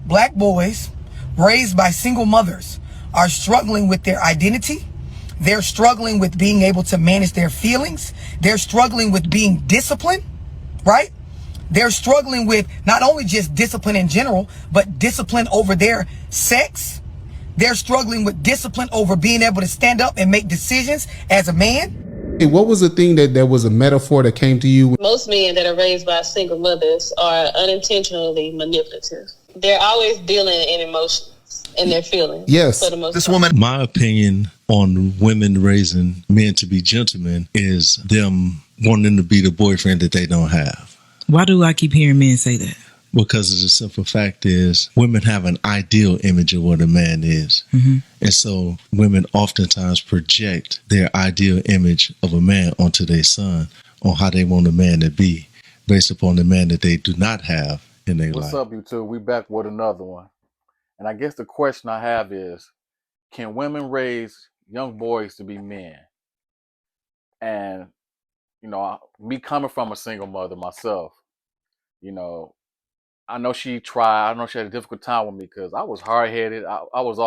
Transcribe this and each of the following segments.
black boys raised by single mothers are struggling with their identity. They're struggling with being able to manage their feelings. They're struggling with being disciplined, right? They're struggling with not only just discipline in general, but discipline over their sex. They're struggling with discipline over being able to stand up and make decisions as a man. Hey, what was the thing that was a metaphor that came to you? Most men that are raised by single mothers are unintentionally manipulative. They're always dealing in emotions and their feelings. Yes. For the most This part. woman. My opinion on women raising men to be gentlemen is them wanting to be the boyfriend that they don't have. Why do I keep hearing men say that? Because the simple fact is women have an ideal image of what a man is. Mm-hmm. And so women oftentimes project their ideal image of a man onto their son on how they want a man to be based upon the man that they do not have in their life. What's up, you two? We back with another one. And I guess the question I have is, can women raise young boys to be men? And, you know, me coming from a single mother myself, you know, I know she tried. I know she had a difficult time with me because I was hard-headed. I was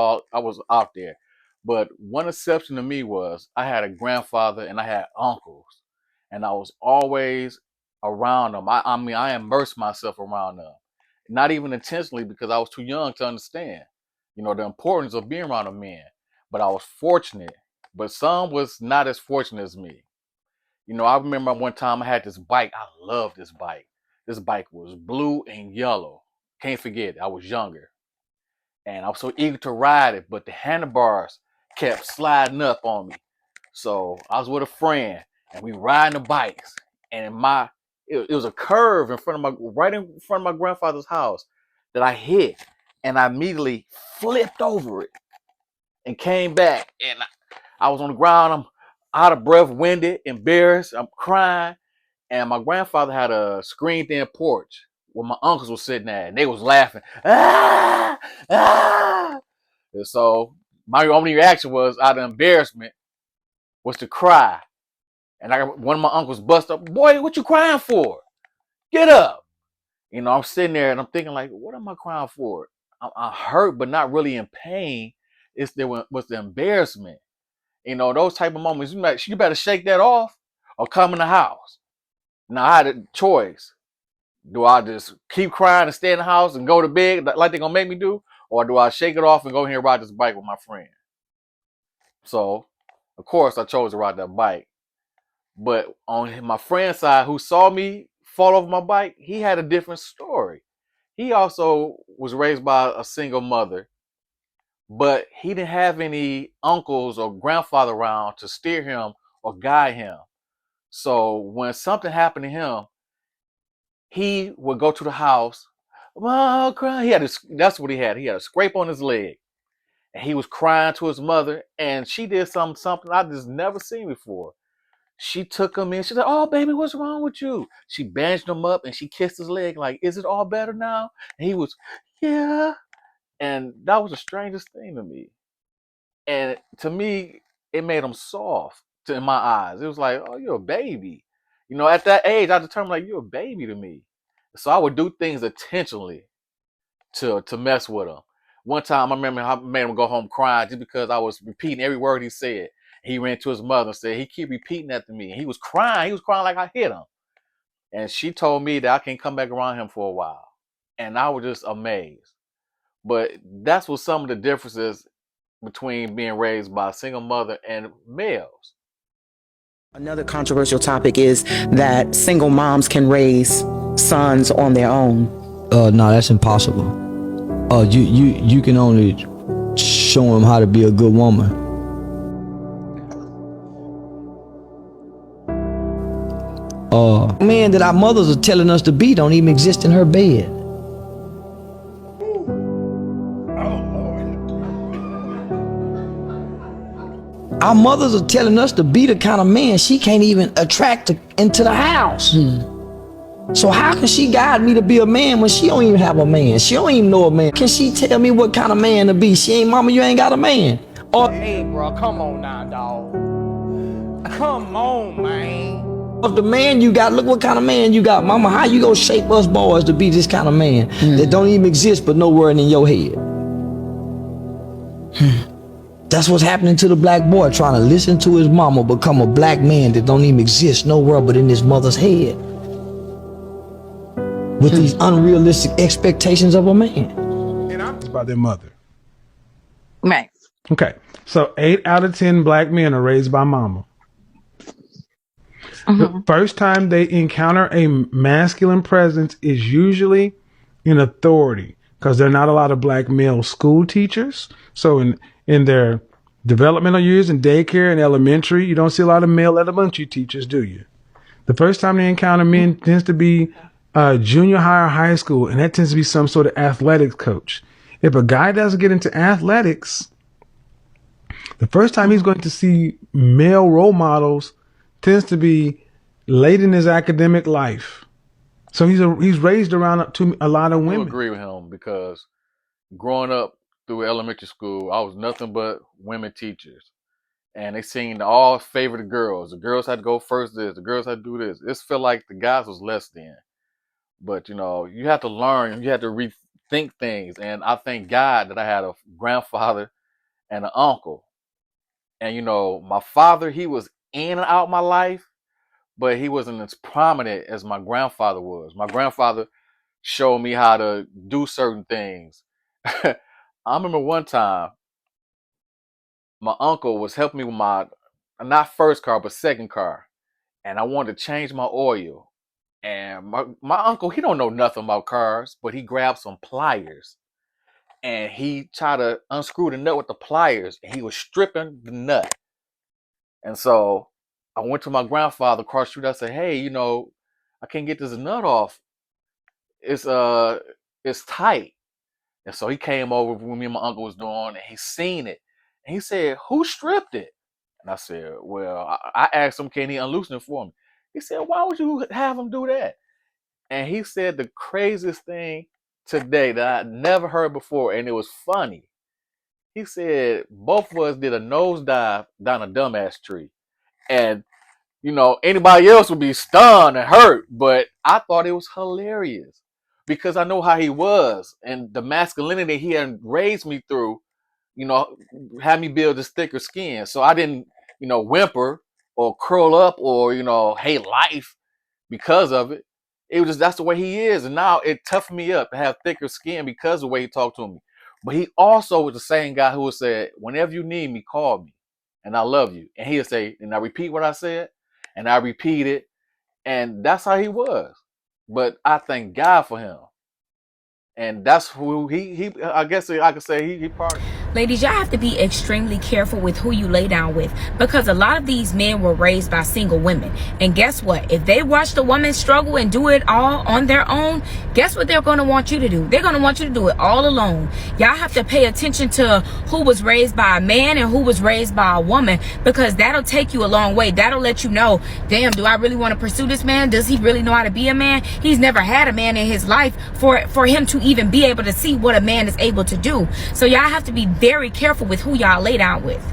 out there. But one exception to me was I had a grandfather and I had uncles. And I was always around them. I mean, I immersed myself around them. Not even intentionally because I was too young to understand, you know, the importance of being around a man. But I was fortunate. But some was not as fortunate as me. You know, I remember one time I had this bike. I loved this bike. This bike was blue and yellow. Can't forget it. I was younger. And I was so eager to ride it, but the handlebars kept sliding up on me. So I was with a friend and we riding the bikes. And it was a curve right in front of my grandfather's house that I hit. And I immediately flipped over it and came back. And I was on the ground. I'm out of breath, winded, embarrassed. I'm crying. And my grandfather had a screened-in porch where my uncles were sitting at, and they was laughing. Ah! Ah! And so my only reaction was, out of embarrassment, was to cry. And one of my uncles bust up, "Boy, what you crying for? Get up!" You know, I'm sitting there and I'm thinking, like, what am I crying for? I'm hurt, but not really in pain. Was the embarrassment. You know, those type of moments, you better shake that off or come in the house. Now, I had a choice. Do I just keep crying and stay in the house and go to bed like they're going to make me do? Or do I shake it off and go here and ride this bike with my friend? So, of course, I chose to ride that bike. But on my friend's side, who saw me fall off my bike, he had a different story. He also was raised by a single mother, but he didn't have any uncles or grandfather around to steer him or guide him. So when something happened to him, he would go to the house, "Oh, crying." That's what he had. He had a scrape on his leg. And he was crying to his mother, and she did something I just never seen before. She took him in. She said, "Oh, baby, what's wrong with you?" She bandaged him up and she kissed his leg like, "Is it all better now?" And he was, "Yeah." And that was the strangest thing to me. And to me, it made him soft in my eyes. It was like, "Oh, you're a baby." You know, at that age, I determined, like, you're a baby to me. So I would do things intentionally to mess with him. One time I remember I made him go home crying just because I was repeating every word he said. He ran to his mother and said, he keep repeating that to me. And he was crying. He was crying like I hit him. And she told me that I can't come back around him for a while. And I was just amazed. But that's what some of the differences between being raised by a single mother and males. Another controversial topic is that single moms can raise sons on their own. No, that's impossible. You can only show them how to be a good woman. Men that our mothers are telling us to be don't even exist in her bed. Our mothers are telling us to be the kind of man she can't even attract into the house. So how can she guide me to be a man when she don't even have a man? She don't even know a man. Can she tell me what kind of man to be? She ain't, "Mama, you ain't got a man." Or, "Hey, bro, come on now, dog. Come on, man. Of the man you got, look what kind of man you got, mama. How you gonna shape us boys to be this kind of man that don't even exist but nowhere in your head? That's what's happening to the black boy, trying to listen to his mama become a black man that don't even exist nowhere but in his mother's head, with these unrealistic expectations of a man. And I'm about their mother. Right. Okay. So 8 out of 10 black men are raised by mama. The first time they encounter a masculine presence is usually in authority, because there are not a lot of black male school teachers. So in their developmental years in daycare and elementary, you don't see a lot of male elementary teachers, do you? The first time they encounter men tends to be junior high or high school, and that tends to be some sort of athletics coach. If a guy doesn't get into athletics, the first time he's going to see male role models tends to be late in his academic life. So he's raised around a lot of I do women. agree with him because growing up through elementary school, I was nothing but women teachers. And they seemed to all favor the girls. The girls had to go first this, the girls had to do this. It felt like the guys was less than. But you have to learn, you have to rethink things. And I thank God that I had a grandfather and an uncle. And my father, he was in and out my life, but he wasn't as prominent as my grandfather was. My grandfather showed me how to do certain things. I remember one time my uncle was helping me with my not first car but second car, and I wanted to change my oil. And my uncle, he don't know nothing about cars, but he grabbed some pliers and he tried to unscrew the nut with the pliers, and he was stripping the nut. And so I went to my grandfather across the street. I said, "Hey, I can't get this nut off. It's tight." And so he came over when me and my uncle was doing, and he seen it. And he said, "Who stripped it?" And I said, "Well, I asked him, can he unloosen it for me?" He said, "Why would you have him do that?" And he said the craziest thing today that I never heard before, and it was funny. He said both of us did a nosedive down a dumbass tree. And anybody else would be stunned and hurt, but I thought it was hilarious because I know how he was and the masculinity he had raised me through, you know, had me build this thicker skin. So I didn't, whimper or curl up or, hate life because of it. It was just that's the way he is. And now it toughened me up to have thicker skin because of the way he talked to me. But he also was the same guy who would say, "Whenever you need me, call me. And I love you." And he'll say, and I repeat what I said, and I repeat it. And that's how he was. But I thank God for him. And that's who he I guess I could say he part. Ladies, y'all have to be extremely careful with who you lay down with, because a lot of these men were raised by single women. And guess what? If they watch the woman struggle and do it all on their own, guess what they're going to want you to do? They're going to want you to do it all alone. Y'all have to pay attention to who was raised by a man and who was raised by a woman, because that'll take you a long way. That'll let you know, damn, do I really want to pursue this man? Does he really know how to be a man? He's never had a man in his life for him to even be able to see what a man is able to do. So y'all have to be very careful with who y'all lay down with.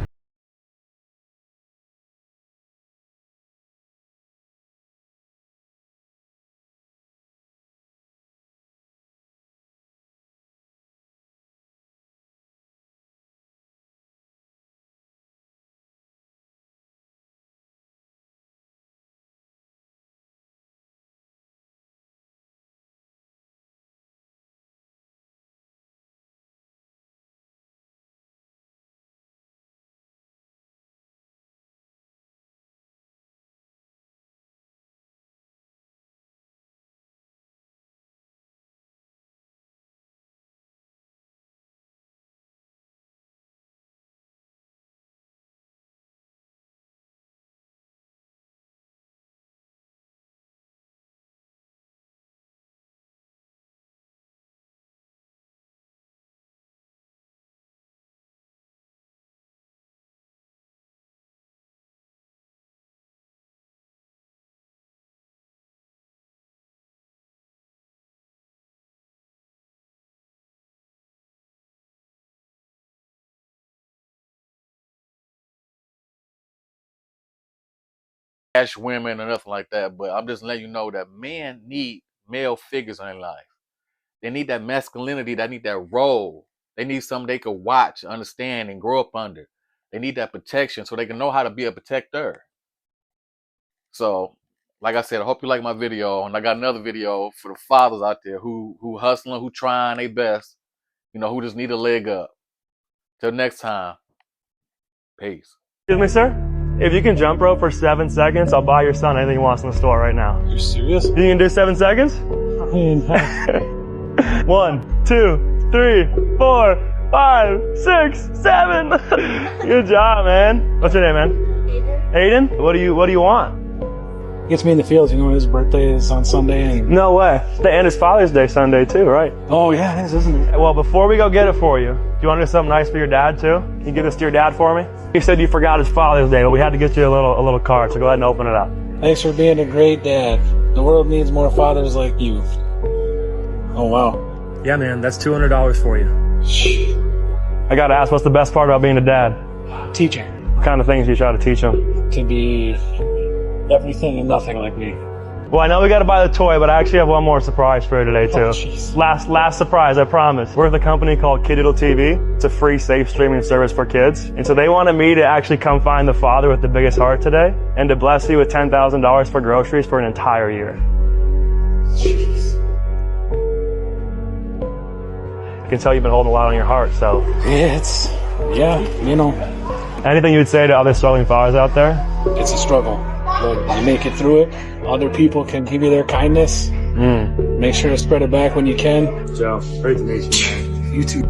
bash women or nothing like that, but I'm just letting you know that men need male figures in their life. They need that masculinity. They need that role. They need something they could watch, understand, and grow up under. They need that protection so they can know how to be a protector. So, like I said, I hope you like my video, and I got another video for the fathers out there who hustling, who trying their best, you know, who just need a leg up. Till next time, peace. Excuse me, sir. If you can jump rope for 7 seconds, I'll buy your son anything he wants in the store right now. Are you serious? You can do 7 seconds? I mean, 1, 2, 3, 4, 5, 6, 7. Good job, man. What's your name, man? Aiden. Aiden? What do you want? gets me in the fields. You know, his birthday is on Sunday. And no way. And his Father's Day Sunday too, right? Oh yeah, it is, isn't it? Well, before we go get it for you, do you want to do something nice for your dad too? Can you give this to your dad for me? You said you forgot his Father's Day, but we had to get you a little card, so go ahead and open it up. Thanks for being a great dad. The world needs more fathers like you. Oh wow. Yeah, man, that's $200 for you. I gotta ask, what's the best part about being a dad? Teaching. What kind of things do you try to teach him? To be everything and nothing like me. Well, I know we gotta buy the toy, but I actually have one more surprise for you today too. Oh, last surprise, I promise. We're with a company called Kid Doodle TV. It's a free, safe streaming service for kids. And so they wanted me to actually come find the father with the biggest heart today and to bless you with $10,000 for groceries for an entire year. Jeez. I can tell you've been holding a lot on your heart, so. Yeah, you know. Anything you would say to other struggling fathers out there? It's a struggle, but you make it through it. Other people can give you their kindness. Make sure to spread it back when you can. Joe, great to meet you, man. You too.